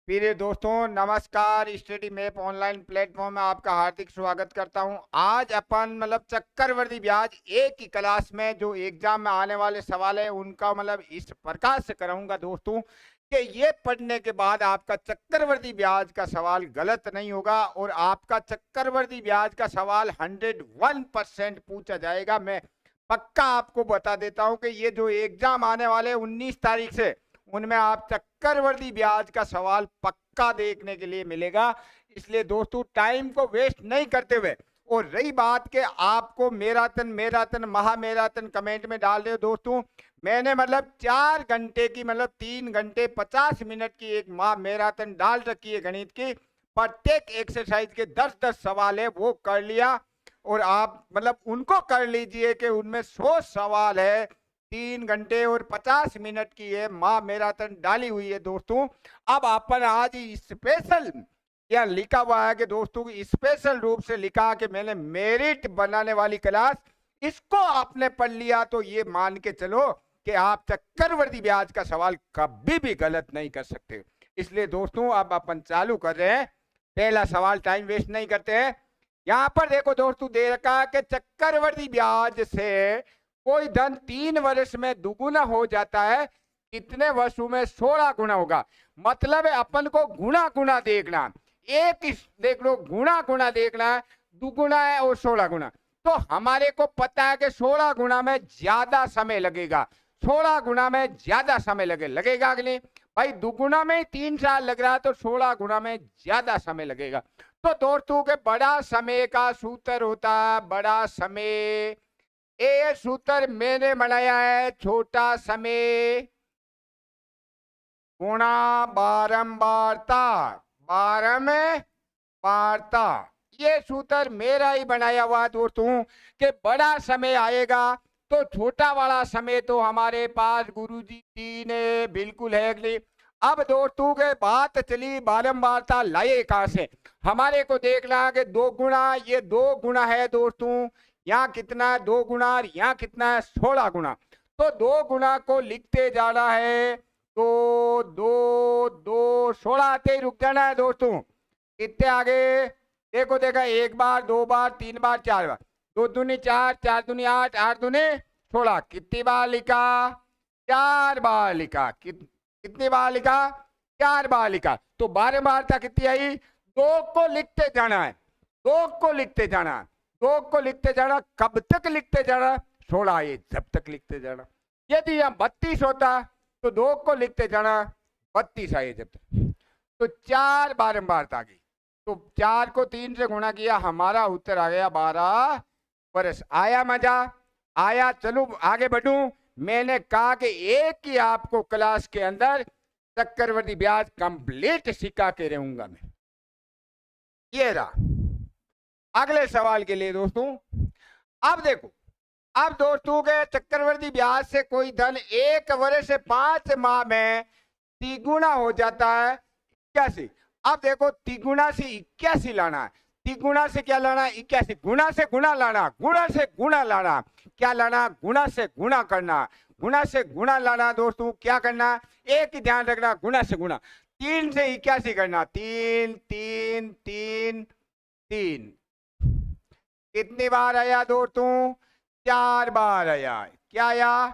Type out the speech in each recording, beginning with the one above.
प्रिय दोस्तों नमस्कार। स्टडी मैप ऑनलाइन प्लेटफॉर्म में आपका हार्दिक स्वागत करता हूं। आज अपन चक्रवृद्धि ब्याज एक ही क्लास में जो एग्जाम में आने वाले सवाल है उनका इस प्रकार से कराऊंगा दोस्तों कि ये पढ़ने के बाद आपका चक्रवृद्धि ब्याज का सवाल गलत नहीं होगा और आपका चक्रवृद्धि ब्याज का सवाल 101% पूछा जाएगा। मैं पक्का आपको बता देता हूं कि ये जो एग्जाम आने वाले 19 तारीख से उनमें आप चक्रवृद्धि ब्याज का सवाल पक्का देखने के लिए मिलेगा। इसलिए दोस्तों टाइम को वेस्ट नहीं करते हुए, और रही बात कि आपको मैराथन मैराथन महा मैराथन कमेंट में डाल दो दोस्तों, मैंने 4 घंटे की 3 घंटे 50 मिनट की एक महा मैराथन डाल रखी है गणित की। प्रत्येक एक्सरसाइज के 10-10 सवाल है वो कर लिया, और आप उनको कर लीजिए कि उनमें 100 सवाल है। 3 घंटे और 50 मिनट की है माँ मैराथन डाली हुई है दोस्तों। अब अपन आज स्पेशल यहाँ लिखा हुआ है कि दोस्तों स्पेशल रूप से लिखा कि मैंने मेरिट बनाने वाली क्लास, इसको आपने पढ़ लिया तो ये मान के चलो कि आप चक्रवृद्धि ब्याज का सवाल कभी भी गलत नहीं कर सकते। इसलिए दोस्तों अब अपन चालू कर रहे हैं। पहला सवाल, टाइम वेस्ट नहीं करते हैं। यहाँ पर देखो दोस्तों दे रखा है कि चक्रवृद्धि ब्याज से कोई धन 3 वर्ष में दुगुना हो जाता है, कितने वर्षों में 16 गुना होगा। मतलब है अपन को गुना गुना देखना, एक देख लो गुना गुना देखना है, दुगुना है और 16 गुना। तो हमारे को पता है कि 16 गुना में ज्यादा समय लगेगा, 16 गुना में ज्यादा समय लगेगा कि नहीं भाई। दुगुना में ही 3 साल लग रहा है तो 16 गुना में ज्यादा समय लगेगा। तो दोस्तों के बड़ा समय का सूत्र होता है बड़ा समय। ये सूत्र मैंने बनाया है, छोटा समय गुणा बारंबारता, बारंबारता। ये सूत्र मेरा ही बनाया हुआ दोस्तों कि बड़ा समय आएगा तो छोटा वाला समय तो हमारे पास गुरुजी जी ने बिल्कुल है अगली। अब दोस्तों के बात चली बारंबारता लाए कहां से, हमारे को देखना है कि 2 गुना, ये 2 गुना है दोस्तों, यहाँ कितना है 2 गुना, यहाँ कितना है 16 गुना। तो 2 गुना को लिखते जाना है, तो 2 2 16 आते ही रुक जाना है दोस्तों। कितने आगे देखो, देखा 1 बार 2 बार 3 बार 4 बार, 2 दूनी 4, 4 दूनी 8, 8 दूनी 16। कितनी बार लिखा? 4 बार लिखा। कितनी बार लिखा? 4 बार लिखा। तो 12 बार तक कितनी आई? 2 को लिखते जाना है, 2 को लिखते जाना है, 2 को लिखते जाना। कब तक लिखते जाना? 16 ये जब तक लिखते जाना। यदि यहाँ 32 होता तो 2 को लिखते जाना, 32 आए जब तक। तो 4 बारंबारता गई, तो 4 को 3 से गुणा किया, हमारा उत्तर आ गया 12 वर्ष। आया मजा? आया? चलो आगे बढ़ू। मैंने कहा कि एक ही आपको क्लास के अंदर चक्रवृद्धि ब्याज कंप्लीट सिखा के रहूंगा मैं। ये रहा अगले सवाल के लिए दोस्तों। अब देखो, अब दोस्तों के चक्रवृद्धि ब्याज से कोई धन 1 वर्ष से 5 माह में तिगुना हो जाता है, 81। अब देखो तिगुना से 81 लाना है, तिगुना से क्या लाना? 81। गुणा से गुणा लाना, गुणा से गुणा लाना, क्या लाना? गुणा से गुणा करना, गुणा से गुणा लाना दोस्तों। क्या करना? एक ही ध्यान रखना, गुणा से गुणा। 3 से 81 करना, 3 3 3 3। कितनी बार आया दोस्तों? 4 बार आया। क्या आया?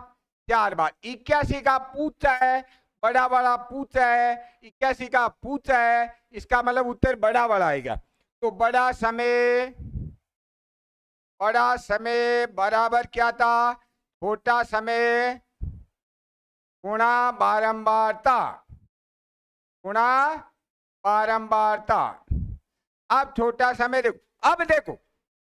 4 बार। 81 का पूछा है, बड़ा बड़ा पूछा है, 81 का पूछा है, इसका उत्तर बड़ा बड़ा आएगा। तो बड़ा समय बराबर क्या था? छोटा समय गुणा बारंबारता, गुणा बारंबारता। अब छोटा समय देखो, अब देखो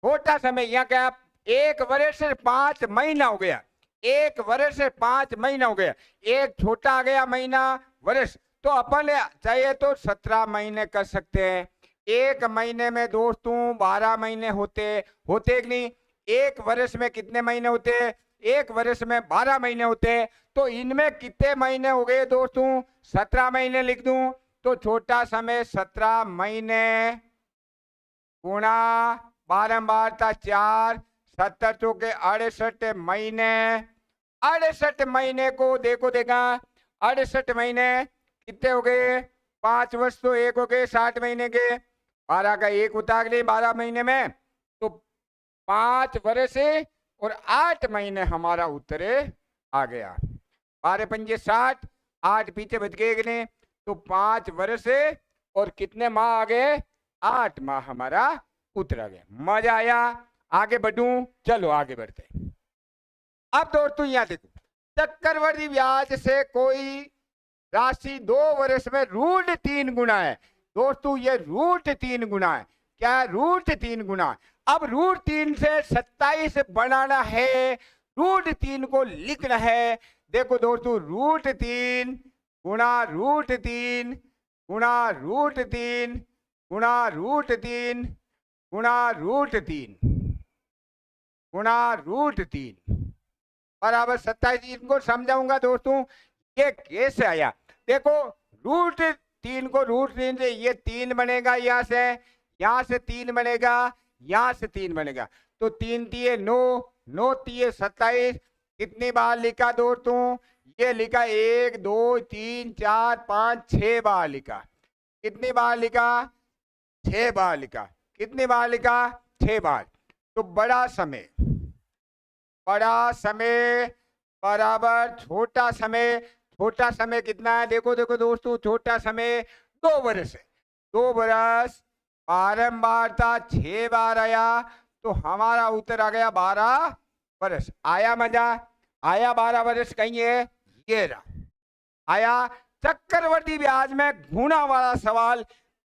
छोटा समय यहाँ क्या? 1 वर्ष से 5 महीना हो गया, 1 वर्ष से 5 महीना हो गया। एक छोटा आ गया महीना वर्ष, तो अपन चाहिए तो 17 महीने कर सकते हैं। 1 महीने में दोस्तों 12 महीने होते कि नहीं? 1 वर्ष में कितने महीने होते? 1 वर्ष में 12 महीने होते। तो इनमें कितने महीने हो गए दोस्तों? 17 महीने लिख दूं। तो छोटा समय 17 महीने गुणा बारंबारता 4, 70 चौके 68 महीने। 68 महीने को देखो, देखा 68 महीने कितने हो गए? 5 वर्ष तो एक हो गए 60 महीने के, 12 का एक उतार ले 12 महीने में, तो 5 वर्ष और 8 महीने हमारा उत्तरे आ गया। 12 पंजे 60, 8 पीछे बच गए कितने, तो 5 वर्ष और कितने माह आ गए, 8 माह हमारा उत्तर आ गया। मजा आया? आगे बढ़ूं? चलो आगे बढ़ते। अब दोस्तों यहां देखो, चक्रवर्ती ब्याज से कोई राशि 2 वर्ष में √3 गुना है। दोस्तों ये √3 गुना है। क्या है? √3 गुना। अब √3 से 27 बनाना है, √3 को लिखना है। देखो दोस्तों, √3 गुणा √3 गुणा √3 गुणा √3 गुणा √3 गुणा √3 बराबर 27। इनको समझाऊंगा दोस्तों ये कैसे आया। देखो √3 को √3 से ये 3 बनेगा, यहाँ से 3 बनेगा, यहाँ से 3 बनेगा, तो 3 तिये 9, 9 तिये 27। कितनी बार लिखा दोस्तों? ये लिखा 1 2 3 4 5 6 बार लिखा। कितनी बार लिखा? 6 बार लिखा। कितनी बार लिखा? 6 बार। तो बड़ा समय बराबर छोटा समय। छोटा समय कितना है? देखो देखो दोस्तों, छोटा समय 2 वर्ष है। 2 वर्ष बारंबार था, 6 बार आया, तो हमारा उत्तर आ गया 12 वर्ष। आया मजा? आया 12 वर्ष? कहीं है ये रहा, आया। चक्रवर्ती ब्याज में गुणा वाला सवाल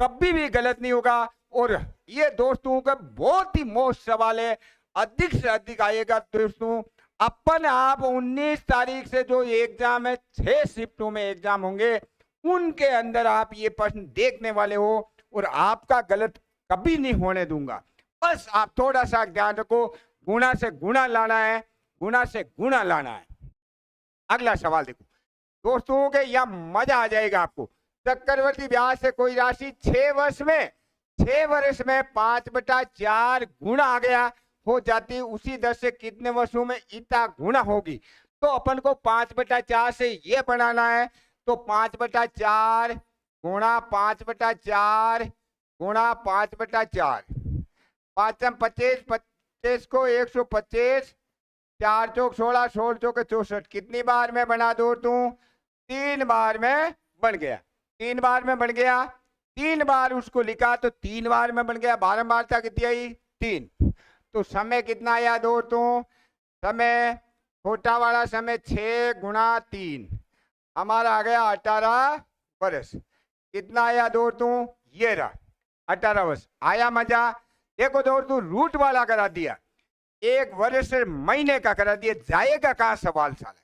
कभी भी गलत नहीं होगा, और ये दोस्तों का बहुत ही मोस्ट सवाल है, अधिक से अधिक आएगा दोस्तों। अपन आप 19 तारीख से जो एग्जाम है, 6 शिफ्टों में एग्जाम होंगे, उनके अंदर आप ये प्रश्न देखने वाले हो, और आपका गलत कभी नहीं होने दूंगा। बस आप थोड़ा सा ध्यान रखो, गुणा से गुणा लाना है, गुणा से गुणा लाना है। अगला सवाल देखो दोस्तों के, यह मजा आ जाएगा आपको। चक्रवर्ती ब्याज से कोई राशि 6 वर्ष में 5/4 गुणा आ गया हो जाती, उसी दर से कितने वर्षों में इतना गुणा होगी। तो अपन को 5/4 से ये बनाना है, तो 5/4 गुणा 5/4 गुणा 5/4, 5 25, 25 को 125, 4 चौक 16, 16 चौक 64। कितनी बार में बना दो तू? 3 बार में बन गया। 3 बार में बन गया, 3 बार उसको लिखा तो 3 बार में बन गया। 12 बार था, कितनी आई? 3। तो समय कितना आया दोस्तों? समय छोटा वाला समय 6 गुणा 3 हमारा आ गया 18 वर्ष। कितना आया दोस्तों? ये रहा 18 वर्ष। आया मजा? देखो दोस्तों, रूट वाला करा दिया, 1 वर्ष महीने का करा दिया, जाएगा कहाँ सवाल साल?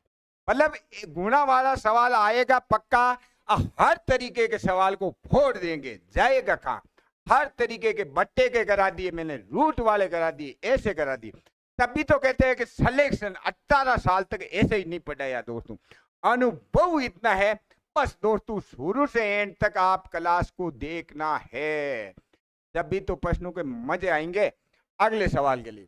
मतलब गुणा वाला सवाल आएगा पक्का, हर तरीके के सवाल को फोड़ देंगे, जाएगा कहाँ? हर तरीके के बट्टे के करा दिए मैंने, रूट वाले करा दिए, ऐसे करा दिए। तभी तो कहते हैं कि सिलेक्शन 18 साल तक ऐसे ही नहीं पढ़ाया दोस्तों, अनुभव इतना है। बस दोस्तों शुरू से एंड तक आप क्लास को देखना है, जब भी तो प्रश्नों के मजे आएंगे। अगले सवाल के लिए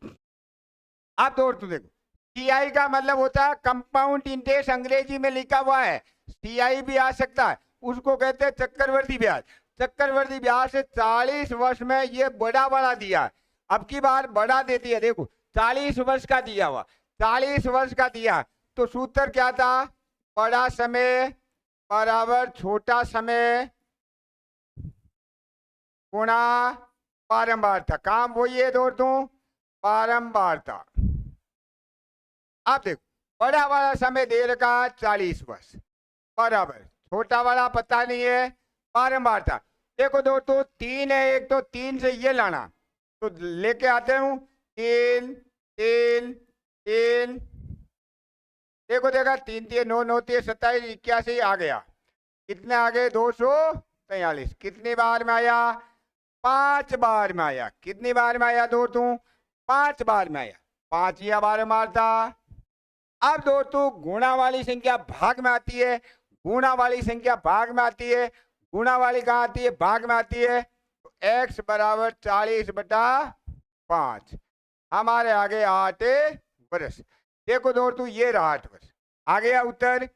आप दोस्तों देखो, सीआई का मतलब होता है कंपाउंड इंटरेस्ट, अंग्रेजी में लिखा हुआ है, सीआई भी आ सकता है, उसको कहते हैं चक्रवर्ती ब्याज। चक्रवर्ती ब्याज से 40 वर्ष में ये बड़ा दिया, अब की बार बड़ा देती है। देखो 40 वर्ष का दिया हुआ, 40 वर्ष का दिया, तो सूत्र क्या था? बड़ा समय बराबर छोटा समय गुणा बारंबार था। काम वही है दोस्तों, बारंबार था। आप देखो बड़ा वाला समय दे रखा 40 वर्ष बराबर, छोटा वाला पता नहीं है, बारंबार था। देखो दोस्तों 3 है, एक तो 3 से ये लाना, तो लेके आते हूं 3 3 3। देखो देखा 3 3 9 9 3 27 81 आ गया। कितने आ गए? 243। कितनी बार में आया? 5 बार में आया। कितनी बार में आया दोस्तों? 5 बार में आया। 5 या 12 मारता। अब दोस्तों गुणा वाली संख्या भाग में आती है, गुणा वाली संख्या भाग में आती है, गुणा वाली कहाँ आती है? भाग में आती है। तो x बराबर 40/5 हमारे आगे 8 वर्ष। देखो दोस्तों ये रहा 8 वर्ष। आ गया उत्तर।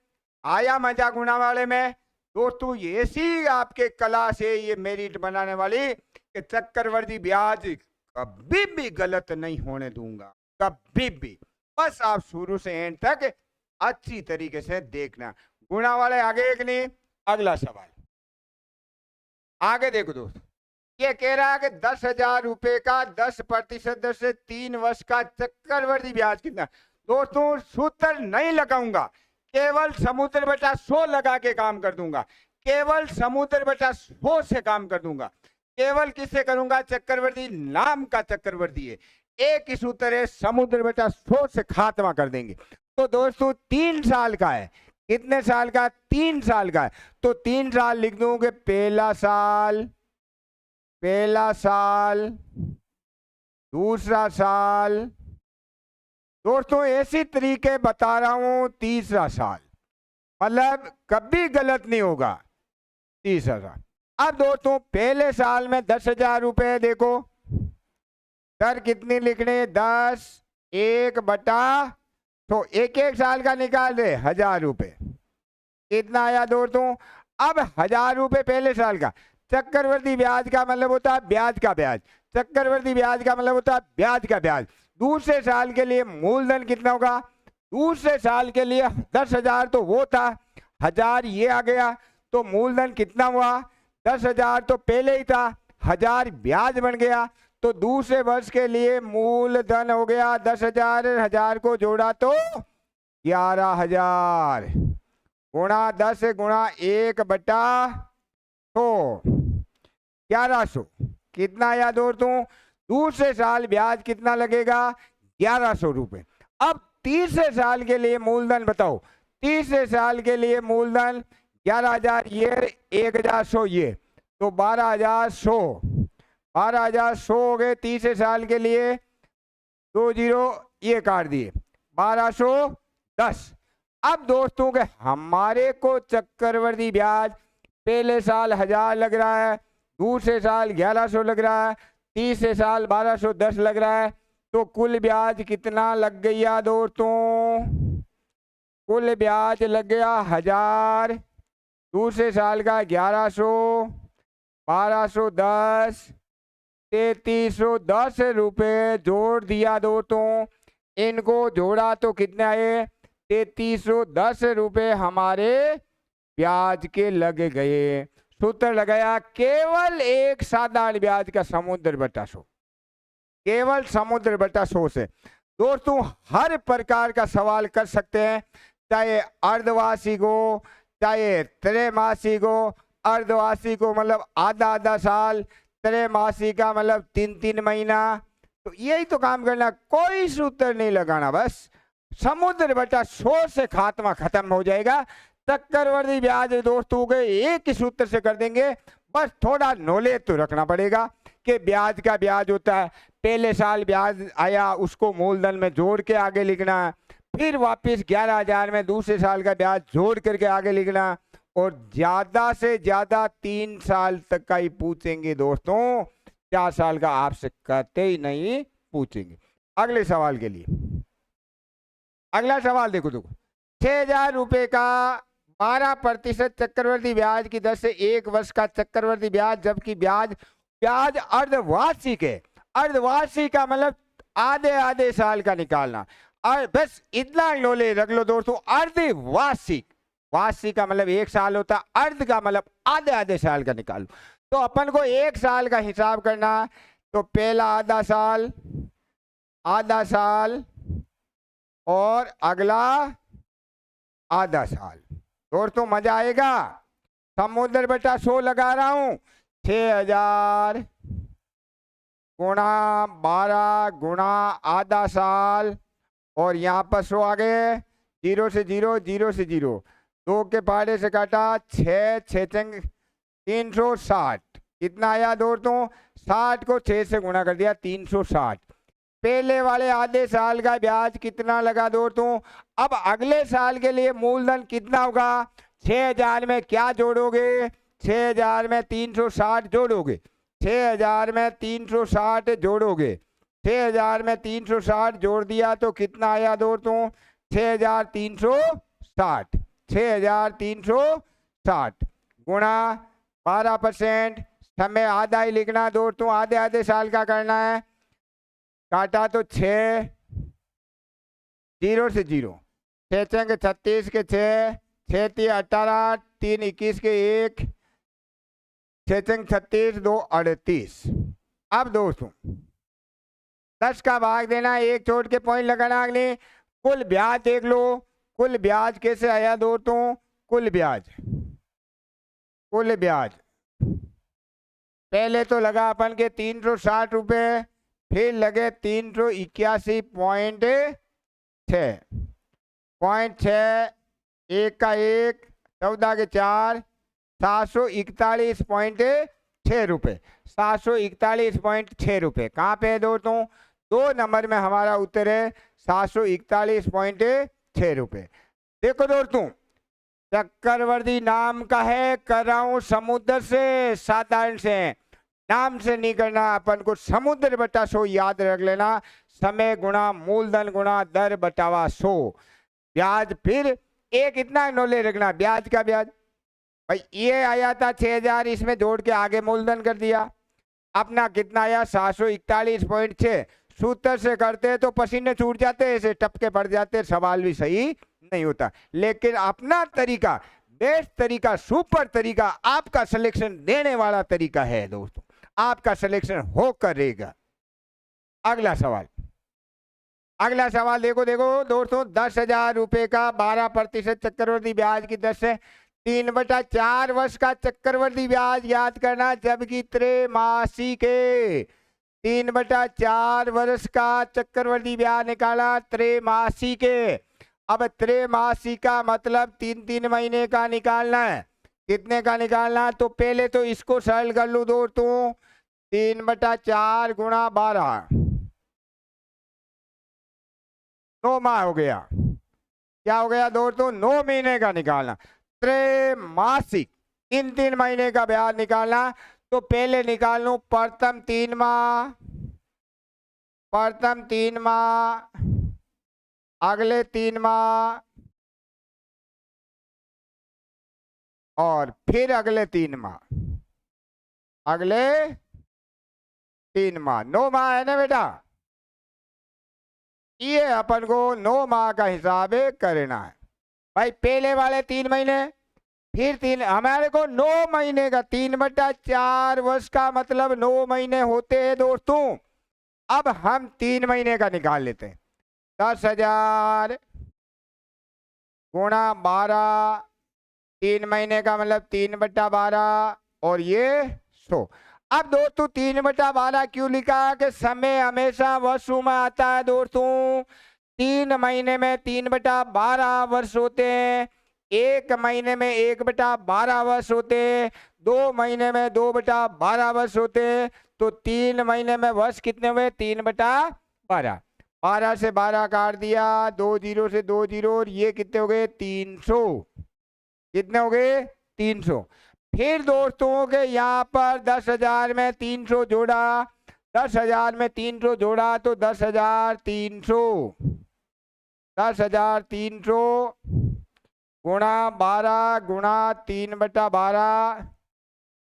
आया मजा गुणा वाले में? दोस्तों ये ऐसी आपके कला से ये मेरिट बनाने वाली कि चक्रवर्ती ब्याज कभी भी गलत नहीं होने दूंगा, कभी भी। बस आप शुरू से एंड तक अच्छी तरीके से देखना। गुणा वाले आगे एक नहीं। अगला सवाल आगे देखो दोस्तों, ये कह रहा है कि 10,000 रुपए का 10% दर से 3 वर्ष का चक्रवर्ती ब्याज कितना। दोस्तों सूत्र नहीं लगाऊंगा, केवल समुद्र बटा 100 लगा के काम कर दूंगा, केवल समुद्र बटा 100 से काम कर दूंगा। केवल किससे करूंगा? चक्रवर्ती नाम का चक्रवर्ती है, एक ही सूत्र है, समुद्र बटा 100 से खात्मा कर देंगे। तो दोस्तों 3 साल का है। कितने साल का? 3 साल का है। तो 3 साल लिख दूंगे, पहला साल, दूसरा साल, दोस्तों ऐसी तरीके बता रहा हूं, तीसरा साल, मतलब कभी गलत नहीं होगा, तीसरा साल। अब दोस्तों पहले साल में 10,000 रुपए, देखो दर कितनी लिखने? 10 1 बटा, तो एक साल का निकाल दे 1,000 रुपए, कितना आया दोस्तों? अब 1,000 रुपए पहले साल का। चक्रवर्ती ब्याज का मतलब होता है ब्याज का ब्याज, चक्रवर्ती ब्याज का मतलब होता है ब्याज का ब्याज। दूसरे साल के लिए मूलधन कितना होगा? दूसरे साल के लिए 10,000 तो वो था, 1,000 ये आ गया, तो मूलधन कितना हुआ? 10,000 तो पहले ही था, 1,000 ब्याज बन गया, तो दूसरे वर्ष के लिए मूलधन हो गया 10,000, 1,000 को जोड़ा तो 11,000 गुणा 10 गुणा 1 बटा 100, 1100। कितना आया दोस्तों? दूसरे साल ब्याज कितना लगेगा? 1100 रुपए। अब तीसरे साल के लिए मूलधन बताओ। तीसरे साल के लिए मूलधन 11,000 ये, 1,100 ये, तो 12,100 हो गए तीसरे साल के लिए, 2 0 ये काट दिए, 1,210। अब दोस्तों के हमारे को चक्रवर्ती ब्याज पहले साल 1,000 लग रहा है, दूसरे साल 1,100 लग रहा है, तीसरे साल 1,210 लग रहा है, तो कुल ब्याज कितना लग गया दोस्तों? कुल ब्याज लग गया 1,000, दूसरे साल का 1,100, 1,210, 3,310 रुपए जोड़ दिया दोस्तों। इनको जोड़ा तो कितने आए? 3,310 रुपए हमारे ब्याज के लग गए। सूत्र लगाया, केवल एक साधारण ब्याज का समुद्र बटा 100, केवल समुद्र बटा 100 से। दोस्तों हर प्रकार का सवाल कर सकते हैं, चाहे अर्धवार्षिक हो, चाहे त्रैमासिक हो। अर्धवार्षिक को मतलब आधा साल, त्रैमासिक का मतलब 3 महीना। तो यही तो काम करना, कोई सूत्र नहीं लगाना, बस समुद्र बटा 100 से खात्मा खत्म हो जाएगा। चक्रवर्ती ब्याज दोस्तों के एक ही सूत्र से कर देंगे। बस थोड़ा नॉलेज तो रखना पड़ेगा कि ब्याज का ब्याज होता है, पहले साल ब्याज आया उसको मूलधन में जोड़ के आगे लिखना, फिर वापस 11,000 में दूसरे साल का ब्याज जोड़ करके आगे लिखना, और ज्यादा से ज्यादा 3 साल तक का ही पूछेंगे दोस्तों, 4 साल का आपसे कहते ही नहीं पूछेंगे। अगले सवाल के लिए, अगला सवाल देखो 6,000 रुपए का 12% चक्रवर्ती ब्याज की दर से 1 वर्ष का चक्रवर्ती ब्याज, जबकि ब्याज अर्धवार्षिक है। अर्धवार्षिक का मतलब आधे साल का निकालना, और बस इतना नॉलेज रख लो दोस्तों। अर्धवार्षिक, वार्षिक का मतलब 1 साल होता, अर्ध का मतलब आधे साल का निकालो। तो अपन को 1 साल का हिसाब करना, तो पहला आधा साल और अगला आधा साल। दोस्तों मजा आएगा। समुद्र बटा 100 लगा रहा हूं, 6,000 गुणा 12 गुणा आधा साल, और यहाँ पर 100 आ गए, 0 से 0, 0 से 0, 2 के पहाड़े से काटा, 6 6 360। कितना आया दोस्तों? 60 को 6 से गुणा कर दिया, 360। पहले वाले आधे साल का ब्याज कितना लगा दोस्तों? अब अगले साल के लिए मूलधन कितना होगा? 6,000 में क्या जोड़ोगे? 6,000 में 360 जोड़ोगे, 6,000 में 360 जोड़ोगे, 6,000 में 360 जोड़ दिया तो कितना आया दोस्तों? 6,360, 6,360 गुणा 12%, समय आधा ही लिखना दोस्तों, आधे आधे साल का करना है। काटा तो 6, 0 से 0, 6 छंग 36 के 6, 6 3 18, 3 21 के 1, 6 छंग 36, 2 38। अब दोस्तों 10 का भाग देना, एक छोड़ के पॉइंट लगाना। अगले कुल ब्याज देख लो, कुल ब्याज कैसे आया दोस्तों? कुल ब्याज, कुल ब्याज पहले तो लगा अपन के 360 रुपए, फिर लगे 381.6, एक का 1, 14 के 4, 741.6 रुपए, 741.6 रुपए। कहाँ पे है दोस्तों? 2 नंबर में हमारा उत्तर है 741.6 रुपए। देखो दोस्तों, चक्रवर्ती नाम का है, कर रहा हूं समुद्र से, साधारण से, नाम से नहीं करना अपन को। समुद्र बटा 100 याद रख लेना, समय गुणा मूलधन गुणा दर बटावा 100। ब्याज फिर एक इतना नॉलेज रखना, ब्याज का ब्याज भाई ये आया था 6000, इसमें जोड़ के आगे मूलधन कर दिया, अपना कितना आया 741.6। सूत्र से करते तो पसीने छूट जाते, ऐसे टपके पड़ जाते, सवाल भी सही नहीं होता। लेकिन अपना तरीका बेस्ट तरीका, सुपर तरीका, आपका सिलेक्शन देने वाला तरीका है दोस्तों, आपका सिलेक्शन हो करेगा। अगला सवाल, अगला सवाल देखो दोस्तों, 10,000 रुपए का 12% चक्रवर्ती ब्याज की दर से 3/4 वर्ष का चक्रवर्ती ब्याज याद करना, जबकि त्रैमासिक के 3/4 वर्ष का चक्रवर्ती ब्याज निकाला त्रैमासिक के। अब त्रैमासिक का मतलब 3-3 महीने का निकालना है। कितने का निकालना है? तो पहले तो इसको सरल कर लो दोस्तों, 3/4 गुणा 12, 9 माह हो गया। क्या हो गया दोस्तों? 9 महीने का निकालना। त्रैमासिक 3-3 महीने का ब्याज निकालना, तो पहले निकाल लूं प्रथम 3 माह, प्रथम 3 माह, अगले 3 माह और फिर अगले 3 माह, अगले 3 माह। 9 माह है ना बेटा? ये अपन को 9 माह का हिसाब करना है भाई। पहले वाले 3 महीने, फिर 3, हमारे को 9 महीने का 3/4 वर्ष का मतलब 9 महीने होते हैं दोस्तों। अब हम 3 महीने का निकाल लेते हैं। 10,000 गुणा 12, 3 महीने का मतलब 3/12 और ये 100। अब दोस्तों 3/12 क्यों लिखा? कि समय हमेशा वर्षों में आता है दोस्तों। 3 महीने में 3/12 वर्ष होते हैं, 1 महीने में 1/12 वर्ष होते हैं, 2 महीने में 2/12 वर्ष होते हैं। तो 3 महीने में वर्ष कितने हुए? 3/12। 12 से 12 काट दिया, 2 0 से 2 0, और ये कितने हो गए? 300। कितने हो गए? 300। फिर दोस्तों के यहाँ पर 10,000 में 300 जोड़ा, 10,000 में 300 जोड़ा तो 10,300, 10,300 गुणा 12 गुणा 3/12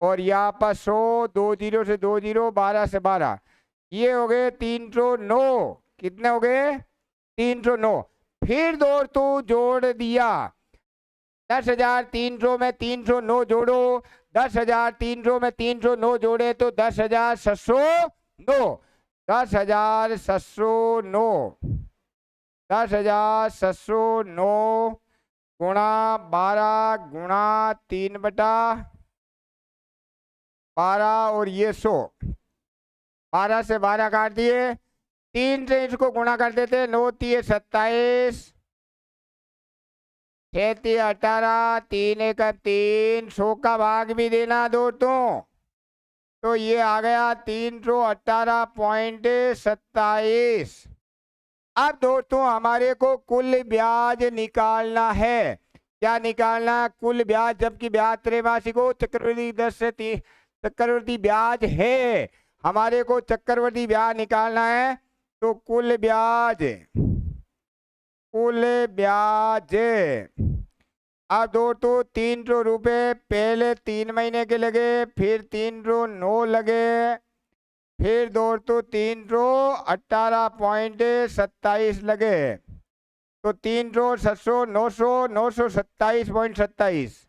और यहाँ पर 100, 2 0 से 2 0, 12 से 12, ये हो गए 309। कितने हो गए? 309। फिर दोस्तों जोड़ दिया, 10,300 में 309 जोड़ो, 10,300 में 309 जोड़े तो 10,709, 10,709, 10,709 गुणा 12 गुणा 3/12 और ये 100, 12 से 12 काट दिए, 3 से इसको गुणा कर देते, 9 3 27, 6 3 18, 3 1 3, 100 का भाग भी देना दोस्तों, तो ये आ गया 318.27। अब दोस्तों हमारे को कुल ब्याज निकालना है। क्या निकालना? कुल ब्याज, जबकि ब्याज त्रैमासिक हो, चक्रवृद्धि दर से चक्रवृद्धि ब्याज है, हमारे को चक्रवृद्धि ब्याज निकालना है। तो कुल ब्याज, कुल ब्याज अब दोस्तों 300 रुपये पहले 3 महीने के लगे, फिर 309 लगे, फिर दोस्तों 318.27 लगे। तो 300 700 900 927.27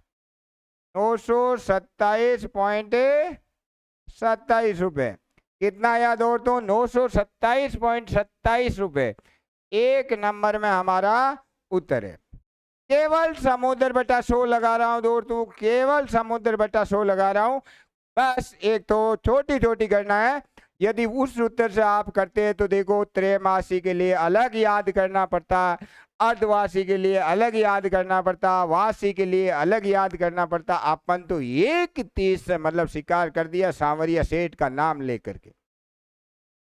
927.27 रुपये। कितना आया दोस्तों? 927.27 रुपये। एक नंबर में हमारा उत्तर है। केवल समुद्र बटा 100 लगा रहा हूं दोस्तों, केवल समुद्र बटा 100 लगा रहा हूं। बस एक तो छोटी छोटी गणना है। यदि उस उत्तर से आप करते हैं तो देखो त्रैमासी के लिए अलग याद करना पड़ता, अर्धवासी के लिए अलग याद करना पड़ता, वासी के लिए अलग याद करना पड़ता। अपन तो एक तीस से मतलब स्वीकार कर दिया सांवरिया सेठ का नाम लेकर के।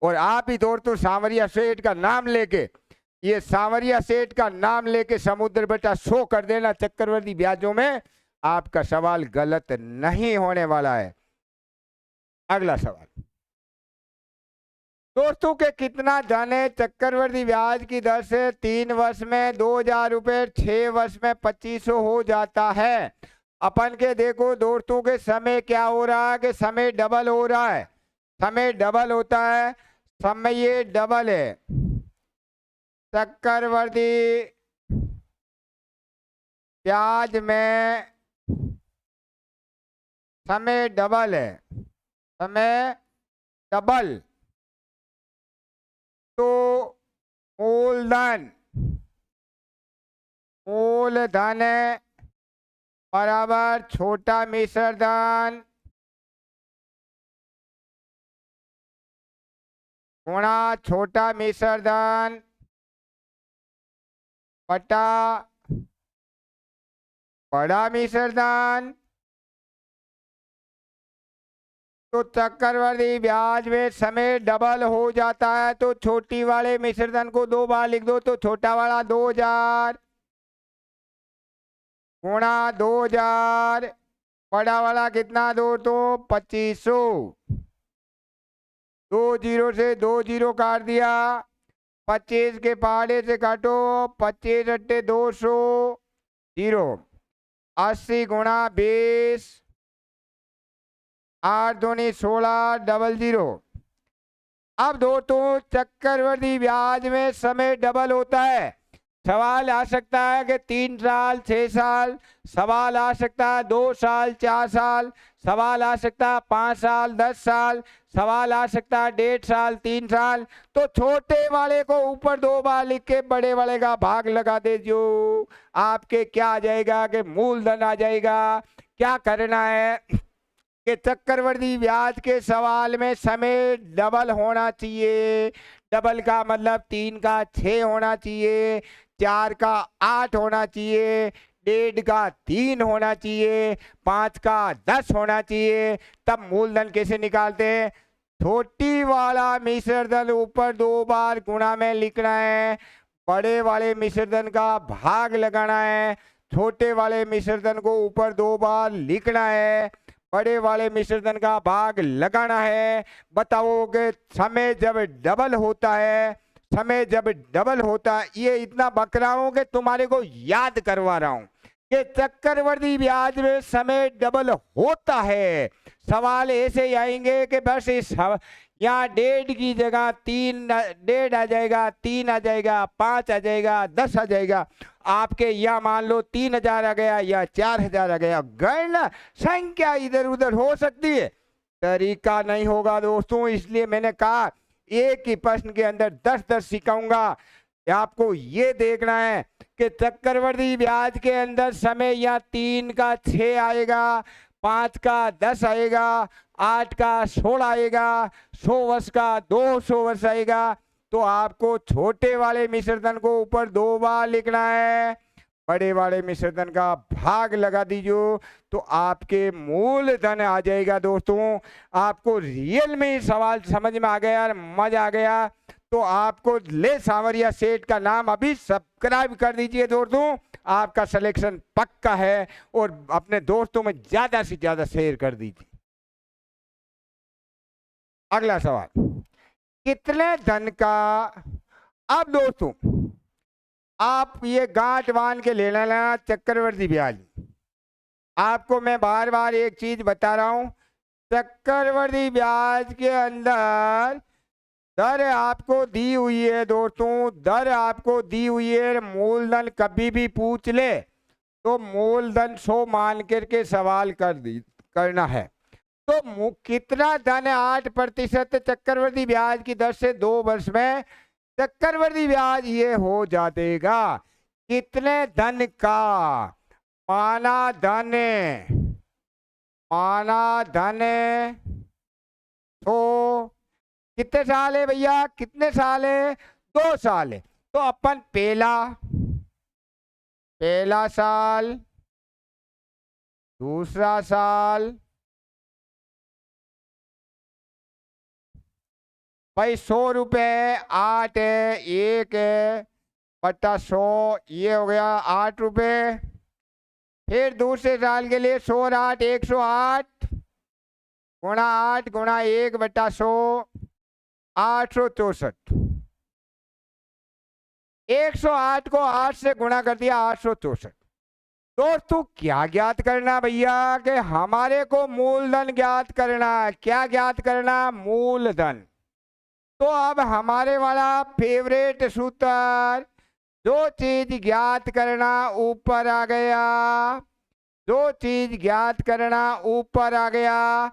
और आप ही दोस्तों सांवरिया सेठ का नाम लेके, ये सांवरिया सेठ का नाम लेके समुद्र बटा 100 कर देना चक्रवर्ती ब्याजों में, आपका सवाल गलत नहीं होने वाला है। अगला सवाल दोस्तों के कितना धन है चक्रवर्ती ब्याज की दर से 3 वर्ष में 2000 रुपये, 6 वर्ष में 2500 हो जाता है। अपन के देखो दोस्तों के समय क्या हो रहा है कि समय डबल हो रहा है। समय डबल होता है, समय ये डबल है। चक्रवर्ती ब्याज में समय डबल है, समय डबल। तो मूलधन है बराबर छोटा मिश्र धन गुणा छोटा मिश्र धन बटा बड़ा मिश्र धन। तो चक्रवर्ती ब्याज में समय डबल हो जाता है, तो छोटी वाले मिश्रधन को 2 बार लिख दो, तो छोटा वाला 2000 गुणा 2000, बड़ा वाला कितना दो तो 2500। 2 जीरो से 2 जीरो काट दिया, 25 के पहाड़े से काटो, 25 अट्टे 200 जीरो, 80 गुणा 20, 8 दूनी 16 डबल जीरो। अब दोस्तों चक्रवर्ती ब्याज में समय डबल होता है। सवाल आ सकता है कि 3 साल 6 साल, सवाल आ सकता है 2 साल 4 साल, सवाल आ सकता है 5 साल 10 साल, सवाल आ सकता है 1.5 साल 3 साल। तो छोटे वाले को ऊपर 2 बार लिख के बड़े वाले का भाग लगा दे, जो आपके क्या आ जाएगा कि मूलधन आ जाएगा। क्या करना है कि चक्रवर्ती ब्याज के सवाल में समय डबल होना चाहिए। डबल का मतलब 3 का 6 होना चाहिए, 4 का 8 होना चाहिए, 1.5 का 3 होना चाहिए, 5 का 10 होना चाहिए। तब मूलधन कैसे निकालते हैं? छोटी वाला मिश्रधन ऊपर 2 बार गुणा में लिखना है, बड़े वाले मिश्रधन का भाग लगाना है। छोटे वाले मिश्रधन को ऊपर 2 बार लिखना है, बड़े वाले मिश्रधन का भाग लगाना है। बताओ कि समय जब डबल होता है, समय जब डबल होता है, ये इतना बक रहा हूं कि तुम्हारे को याद करवा रहा हूं कि चक्रवर्ती ब्याज में समय डबल होता है। सवाल ऐसे ही आएंगे कि बस इस यहाँ 1.5 की जगह 3 1.5 आ जाएगा, 3 आ जाएगा, 5 आ जाएगा, 10 आ जाएगा। आपके या मान लो 3000 आ गया या 4000 आ गया। गणना संख्या इधर उधर हो सकती है, तरीका नहीं होगा दोस्तों। इसलिए मैंने कहा एक ही प्रश्न के अंदर 10-10 सिखाऊंगा। आपको ये देखना है कि चक्रवर्ती ब्याज के अंदर समय या 3 का 6 आएगा, 5 का 10 आएगा, 8 का 16 आएगा, 100 वर्ष का 200 वर्ष आएगा। तो आपको छोटे वाले मिश्रधन को ऊपर 2 बार लिखना है, बड़े वाले मिश्रधन का भाग लगा दीजिए, तो आपके मूलधन आ जाएगा। दोस्तों आपको रियल में सवाल समझ में आ गया, मजा आ गया, तो आपको ले सांवरिया सेठ का नाम अभी सब्सक्राइब कर दीजिए दोस्तों। आपका सिलेक्शन पक्का है, और अपने दोस्तों में ज्यादा से ज्यादा शेयर कर दीजिए। अगला सवाल, कितने धन का, अब दोस्तों आप ये गांठ बांध के ले लेना चक्रवर्ती ब्याज। आपको मैं बार बार एक चीज बता रहा हूं, चक्रवर्ती ब्याज के अंदर दर आपको दी हुई है दोस्तों, दर आपको दी हुई है। मूलधन कभी भी पूछ ले तो मूलधन 100 मान करके सवाल करना है। तो कितना धन है? 8% चक्रवर्ती ब्याज की दर से 2 वर्ष में चक्रवर्ती ब्याज ये हो जाएगा कितने धन का? माना धन, माना धन तो कितने साल है भैया? कितने साल है? 2 साल है। तो अपन पहला साल, दूसरा साल, भाई 100 रुपए 8 है, 1 है बटा 100, ये हो गया 8 रुपए। फिर दूसरे साल के लिए 100 और 8 108 गुणा 8 गुणा 1 बटा 100, 864। 108 को 8 से गुणा कर दिया, 864। दोस्तों क्या ज्ञात करना भैया? कि हमारे को मूलधन ज्ञात करना है। क्या ज्ञात करना? मूलधन। तो अब हमारे वाला फेवरेट सूत्र, जो चीज ज्ञात करना ऊपर आ गया, जो चीज ज्ञात करना ऊपर आ गया,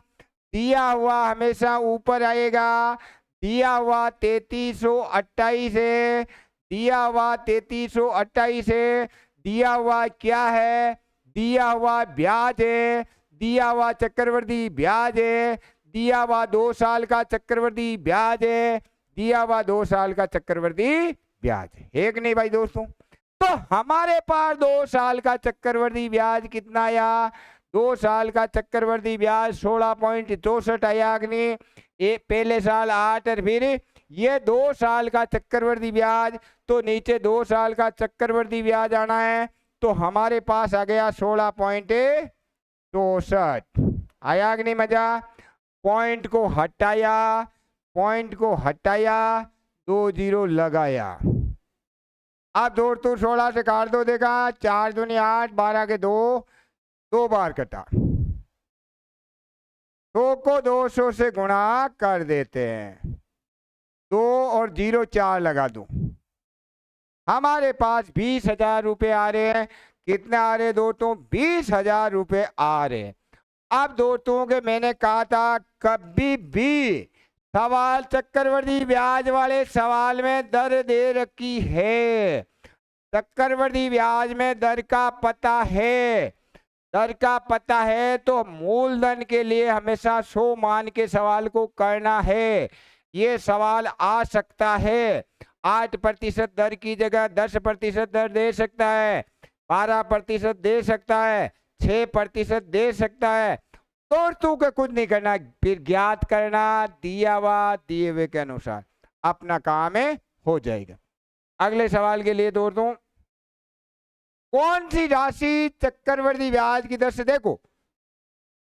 दिया हुआ हमेशा ऊपर आएगा। दिया हुआ 3328 है, दिया हुआ 3328 है। दिया हुआ क्या है? दिया हुआ ब्याज है, दिया हुआ चक्रवर्ती ब्याज है, दिया हुआ 2 साल का चक्रवर्ती ब्याज है, दिया हुआ 2 साल का चक्रवर्ती ब्याज है। एक नहीं भाई दोस्तों? तो हमारे पास 2 साल का चक्रवर्ती ब्याज कितना आया? 2 साल का चक्रवर्ती ब्याज 16.64 आया अग्नि। पहले साल 8 और फिर ये 2 साल का चक्रवर्ती ब्याज, तो नीचे 2 साल का चक्रवर्ती ब्याज आना है। तो हमारे पास आ गया 16.64। आया कि नहीं मजा? पॉइंट को हटाया, पॉइंट को हटाया, 2 जीरो लगाया। अब दोस्तों 16 से काट दो, देखा 4 दूनी 8, 12 के 2, 2 बार कटा। 2 को 200 से गुणा कर देते हैं, 2 और 0 4 लगा दो। हमारे पास 20,000 रुपये आ रहे हैं। कितने आ रहे दोस्तों? 20,000 रुपये आ रहे हैं। अब दोस्तों के मैंने कहा था कभी भी सवाल चक्रवर्ती ब्याज वाले सवाल में दर दे रखी है, चक्रवर्ती ब्याज में दर का पता है, दर का पता है, तो मूलधन के लिए हमेशा 100 मान के सवाल को करना है। ये सवाल आ सकता है 8% दर की जगह 10% दर दे सकता है, 12% दे सकता है, 6% दे सकता है। दोस्तों को कुछ नहीं करना, फिर ज्ञात करना दिया हुआ दिए हुए के अनुसार, अपना काम है, हो जाएगा। अगले सवाल के लिए दोस्तों, कौन सी राशि चक्रवर्ती ब्याज की दर से, देखो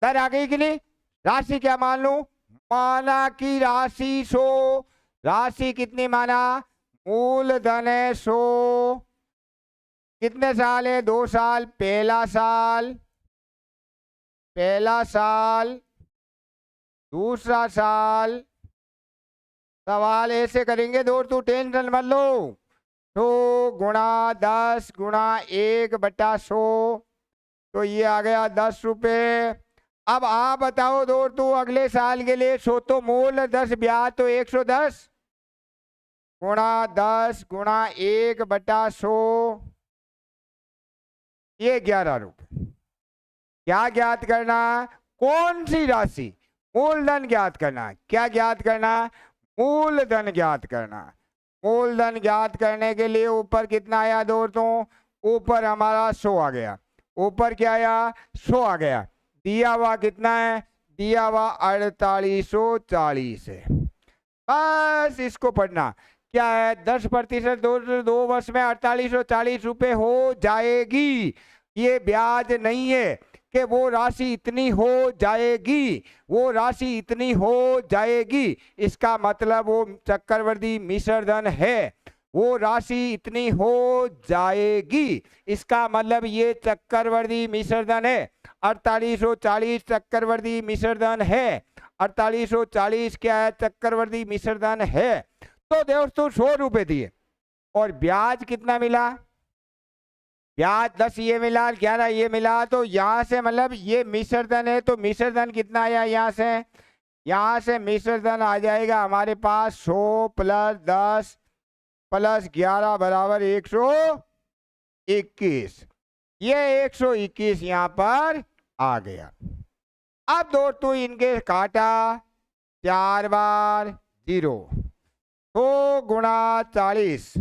दर आ गई कि नहीं? राशि क्या मान लू? माना की राशि 100, राशि कितनी माना? मूलधन है 100। कितने साल है? 2 साल। पहला साल, पहला साल, दूसरा साल। सवाल ऐसे करेंगे दोस्तों, टेंशन मत लो। 100 गुणा 10 गुणा 1 बटा 100, तो ये आ गया 10 रुपये। अब आप बताओ दोस्तों अगले साल के लिए 100 तो मूल 10 ब्याज तो 110 गुणा 10 गुणा 1 बटा 100, ये 11 रुपये। क्या ज्ञात करना? कौन सी राशि? मूलधन ज्ञात करना। क्या ज्ञात करना? मूलधन ज्ञात करना। मूलधन ज्ञात करने के लिए ऊपर कितना आया दोस्तों? ऊपर हमारा 100 आ गया। ऊपर क्या आया? 100 आ गया। दिया हुआ कितना है? दिया हुआ 4840 है। बस इसको पढ़ना। क्या है? 10% 2 वर्ष में 4840 रुपये हो जाएगी। ये ब्याज नहीं है कि वो राशि इतनी हो जाएगी, वो राशि इतनी हो जाएगी। इसका मतलब वो चक्रवर्ती मिश्र धन है। वो राशि इतनी हो जाएगी। इसका मतलब ये चक्रवर्ती मिश्र धन है। 4840 चक्रवर्ती मिश्र धन है। 4840 क्या है? चक्रवर्ती मिश्र धन है। तो दोस्तों 100 रुपए दिए और ब्याज कितना मिला? ब्याज 10 ये मिला, 11 ये मिला। तो यहां से मतलब ये मिश्र धन है, तो मिश्र धन कितना आया? यहां से मिश्र धन आ जाएगा हमारे पास 100 प्लस 10 प्लस 11 बराबर 121। ये 121 यहां पर आ गया। अब दोस्तों इनके काटा 4 बार 0, 100 गुणा 40,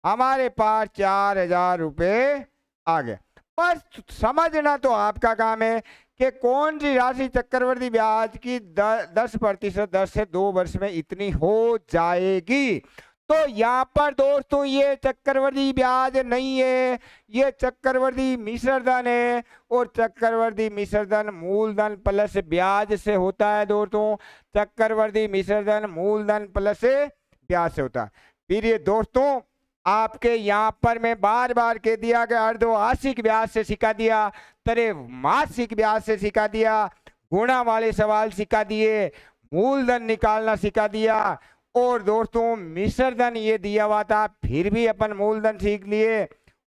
हमारे पास 4000 रुपए आ गए। पर समझना तो आपका काम है कि कौन सी राशि चक्रवर्ती ब्याज की 10% दर से 2 वर्ष में इतनी हो जाएगी। तो यहाँ पर दोस्तों ये चक्रवर्ती ब्याज नहीं है, ये चक्रवर्ती मिश्र धन है। और चक्रवर्ती मिश्र धन मूलधन प्लस ब्याज से होता है दोस्तों। चक्रवर्ती मिश्र धन मूलधन प्लस ब्याज से होता है। फिर ये दोस्तों आपके यहाँ पर मैं बार बार कह दिया कि अर्धवार्षिक ब्याज से सिखा दिया, त्रैमासिक ब्याज से सिखा दिया, गुणा वाले सवाल सिखा दिए, मूलधन निकालना सिखा दिया। और दोस्तों मिश्र धन ये दिया हुआ था, फिर भी अपन मूलधन सीख लिए।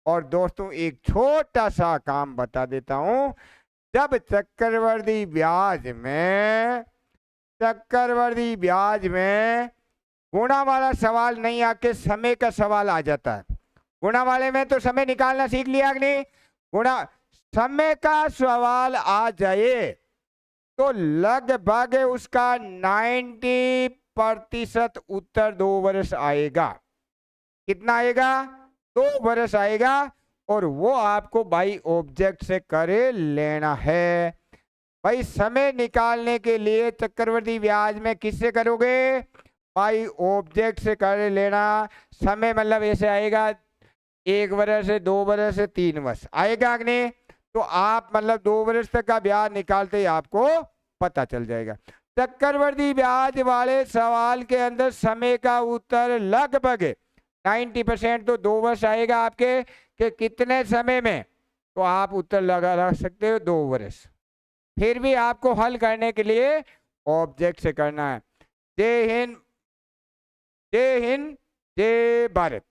और दोस्तों एक छोटा सा काम बता देता हूं। जब चक्रवर्ती ब्याज में गुणा वाला सवाल नहीं आके समय का सवाल आ जाता है। गुणा वाले में तो समय निकालना सीख लिया कि नहीं? गुणा समय का सवाल आ जाए तो लगभग उसका 90% उत्तर 2 वर्ष आएगा। कितना आएगा? 2 वर्ष आएगा। और वो आपको बाई ऑब्जेक्ट से करे लेना है। भाई समय निकालने के लिए चक्रवर्ती ब्याज में किससे करोगे? बाई ऑब्जेक्ट से कर लेना। समय मतलब ऐसे आएगा 1 वर्ष से 2 वर्ष से 3 वर्ष आएगा कि नहीं? तो आप मतलब 2 वर्ष तक का ब्याज निकालते ही आपको पता चल जाएगा। चक्रवर्ती ब्याज वाले सवाल के अंदर समय का उत्तर लगभग 90% तो 2 वर्ष आएगा आपके, कि कितने समय में, तो आप उत्तर लगा सकते हो 2 वर्ष। फिर भी आपको हल करने के लिए ऑब्जेक्ट से करना है। जय हिंद, जय हिंद, जय भारत।